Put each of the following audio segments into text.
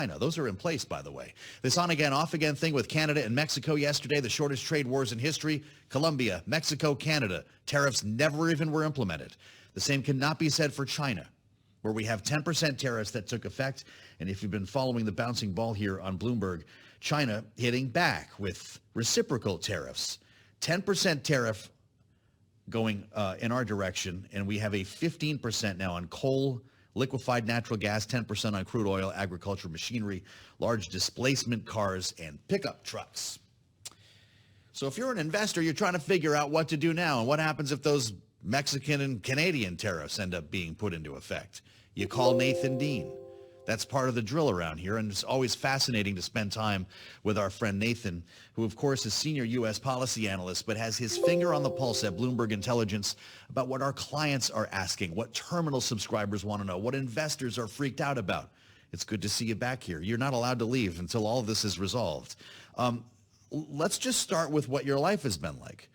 China. Those are in place, by the way. This on-again, off-again thing with Canada and Mexico yesterday, the shortest trade wars in history. Colombia, Mexico, Canada. Tariffs never even were implemented. The same cannot be said for China, where we have 10% tariffs that took effect. And if you've been following the bouncing ball here on Bloomberg, China hitting back with reciprocal tariffs. 10% tariff going in our direction, and we have a 15% now on coal, liquefied natural gas, 10% on crude oil, agriculture, machinery, large displacement cars, and pickup trucks. So if you're an investor, you're trying to figure out what to do now, and what happens if those Mexican and Canadian tariffs end up being put into effect. You call Nathan Dean. That's part of the drill around here, and it's always fascinating to spend time with our friend Nathan, who, of course, is senior U.S. policy analyst, but has his finger on the pulse at Bloomberg Intelligence about what our clients are asking, what terminal subscribers want to know, what investors are freaked out about. It's good to see you back here. You're not allowed to leave until all of this is resolved. Let's just start with what your life has been like.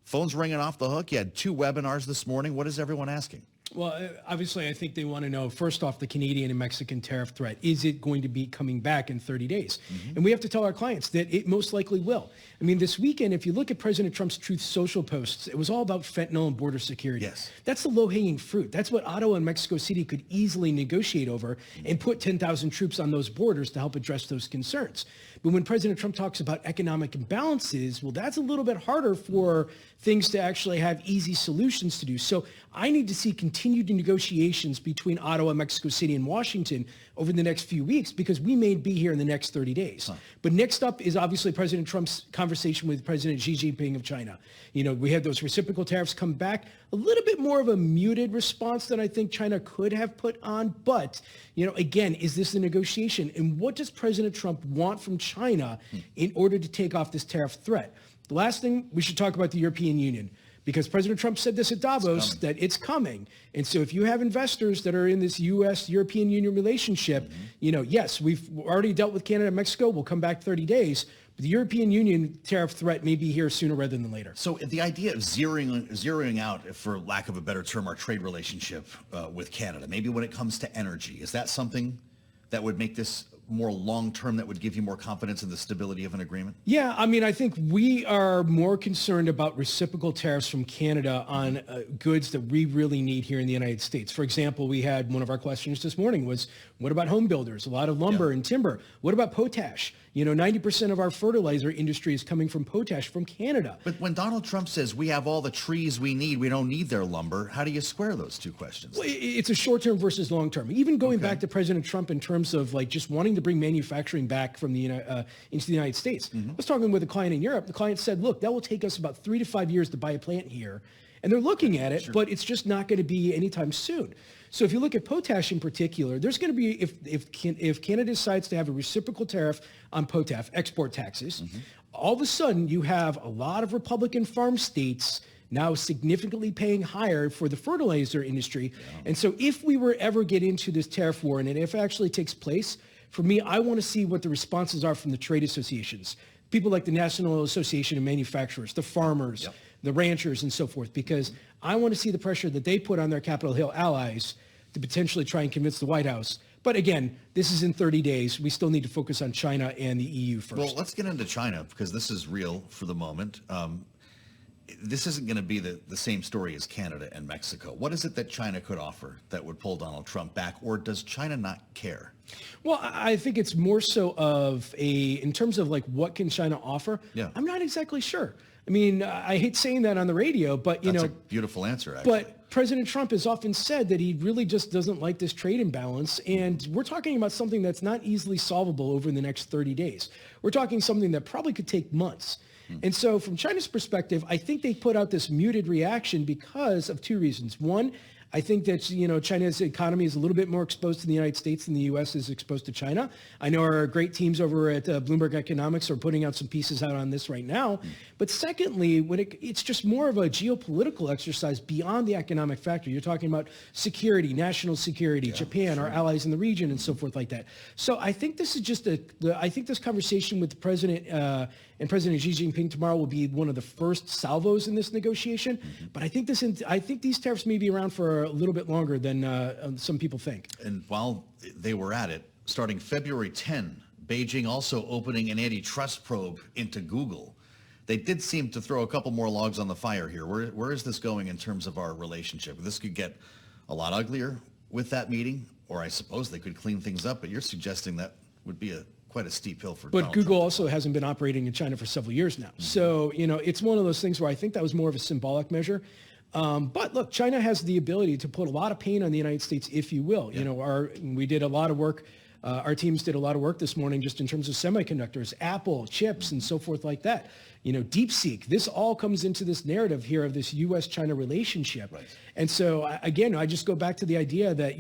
Phone's ringing off the hook. You had 2 webinars this morning. What is everyone asking? Well, obviously, I think they want to know, first off, the Canadian and Mexican tariff threat. Is it going to be coming back in 30 days? Mm-hmm. And we have to tell our clients that it most likely will. I mean, this weekend, if you look at President Trump's Truth Social posts, it was all about fentanyl and border security. Yes. That's the low-hanging fruit. That's what Ottawa and Mexico City could easily negotiate over and put 10,000 troops on those borders to help address those concerns. But when President Trump talks about economic imbalances, well, that's a little bit harder for things to actually have easy solutions to do. So I need to see continued negotiations between Ottawa, Mexico City, and Washington over the next few weeks, because we may be here in the next 30 days. But next up is obviously President Trump's conversation with President Xi Jinping of China. You know, we had those reciprocal tariffs come back, a little bit more of a muted response than I think China could have put on. But, you know, again, is this a negotiation? And what does President Trump want from China in order to take off this tariff threat? The last thing, we should talk about the European Union, because President Trump said this at Davos, that it's coming. And so if you have investors that are in this U.S.-European Union relationship, you know, yes, we've already dealt with Canada and Mexico. We'll come back 30 days. But the European Union tariff threat may be here sooner rather than later. So the idea of zeroing out, for lack of a better term, our trade relationship with Canada, maybe when it comes to energy, is that something that would make this more long-term, that would give you more confidence in the stability of an agreement? Yeah, I mean, I think we are more concerned about reciprocal tariffs from Canada on goods that we really need here in the United States. For example, we had one of our questions this morning was, what about home builders? A lot of lumber and timber. What about potash? You know, 90% of our fertilizer industry is coming from potash from Canada. But when Donald Trump says we have all the trees we need, we don't need their lumber, how do you square those two questions? Well, it's a short-term versus long-term. Even going back to President Trump in terms of like just wanting to bring manufacturing back from the into the United States. I was talking with a client in Europe. The client said, look, that will take us about 3 to 5 years to buy a plant here. And they're looking at it, but it's just not going to be anytime soon. So if you look at potash in particular, there's going to be, if Canada decides to have a reciprocal tariff on potash, export taxes, all of a sudden you have a lot of Republican farm states now significantly paying higher for the fertilizer industry. And so if we were ever get into this tariff war, and if it actually takes place, for me, I want to see what the responses are from the trade associations, people like the National Association of Manufacturers, the farmers, the ranchers, and so forth, because I want to see the pressure that they put on their Capitol Hill allies to potentially try and convince the White House. But again, this is in 30 days. We still need to focus on China and the EU first. Well, let's get into China, because this is real for the moment. This isn't going to be the same story as Canada and Mexico. What is it that China could offer that would pull Donald Trump back, or does China not care? Well, I think it's more so of in terms of like what can China offer? I'm not exactly sure. I mean, I hate saying that on the radio, but That's a beautiful answer, actually. But President Trump has often said that he really just doesn't like this trade imbalance. And we're talking about something that's not easily solvable over the next 30 days. We're talking something that probably could take months. And so from China's perspective, I think they put out this muted reaction because of 2 reasons. One, I think that, you know, China's economy is a little bit more exposed to the United States than the U.S. is exposed to China. I know our great teams over at Bloomberg Economics are putting out some pieces out on this right now. But secondly, when it's just more of a geopolitical exercise beyond the economic factor. You're talking about security, national security, Japan, our allies in the region, and so forth like that. So I think this is just I think this conversation with the president and President Xi Jinping tomorrow will be one of the first salvos in this negotiation. But I think these tariffs may be around for a little bit longer than some people think. And while they were at it, starting February 10, Beijing also opening an antitrust probe into Google. They did seem to throw a couple more logs on the fire here. Where is this going in terms of our relationship? This could get a lot uglier with that meeting, or I suppose they could clean things up, but you're suggesting that would be quite a steep hill for But Donald Google Trump. also hasn't been operating in China for several years now. So, it's one of those things where I think that was more of a symbolic measure. But look, China has the ability to put a lot of pain on the United States, if you will. Yeah. We did a lot of work. Our teams did a lot of work this morning just in terms of semiconductors, Apple, chips, and so forth like that. DeepSeek, this all comes into this narrative here of this U.S.-China relationship. Right. And so, again, I just go back to the idea that,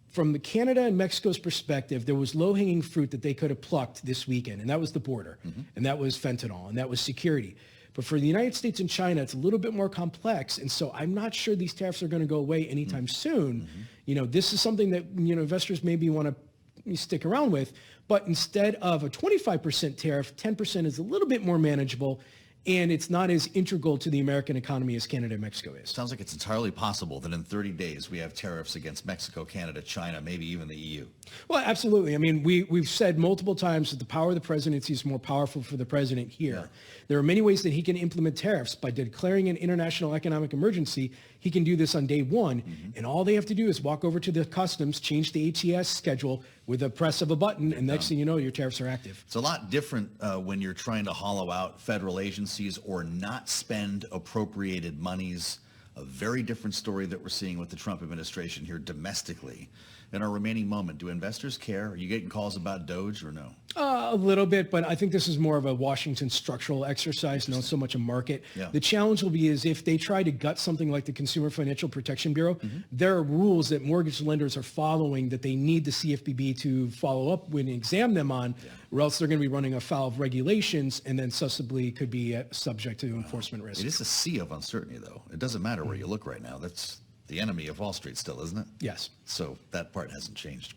from the Canada and Mexico's perspective, there was low-hanging fruit that they could have plucked this weekend, and that was the border, and that was fentanyl, and that was security. But for the United States and China, it's a little bit more complex, and so I'm not sure these tariffs are going to go away anytime soon. This is something that investors maybe want to stick around with, but instead of a 25% tariff, 10% is a little bit more manageable, and it's not as integral to the American economy as Canada and Mexico is. Sounds like it's entirely possible that in 30 days we have tariffs against Mexico, Canada, China, maybe even the EU. Well, absolutely. I mean, we've said multiple times that the power of the presidency is more powerful for the president here. Yeah. There are many ways that he can implement tariffs. By declaring an international economic emergency, he can do this on day one. And all they have to do is walk over to the customs, change the ATS schedule with a press of a button, and next thing you know, your tariffs are active. It's a lot different when you're trying to hollow out federal agencies or not spend appropriated monies. A very different story that we're seeing with the Trump administration here domestically. In our remaining moment, do investors care? Are you getting calls about Doge or no? A little bit, but I think this is more of a Washington structural exercise, not so much a market. Yeah. The challenge will be is if they try to gut something like the Consumer Financial Protection Bureau, there are rules that mortgage lenders are following that they need the CFPB to follow up and examine them on, or else they're going to be running afoul of regulations and then subsequently could be subject to enforcement risk. It is a sea of uncertainty, though. It doesn't matter where you look right now. That's the enemy of Wall Street still, isn't it? Yes. So that part hasn't changed.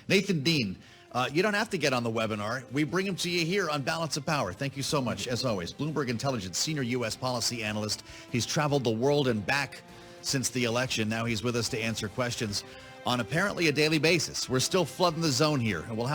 Nathan Dean, you don't have to get on the webinar. We bring him to you here on Balance of Power. Thank you so much, as always. Bloomberg Intelligence Senior U.S. Policy Analyst. He's traveled the world and back since the election. Now he's with us to answer questions on apparently a daily basis. We're still flooding the zone here, and we'll have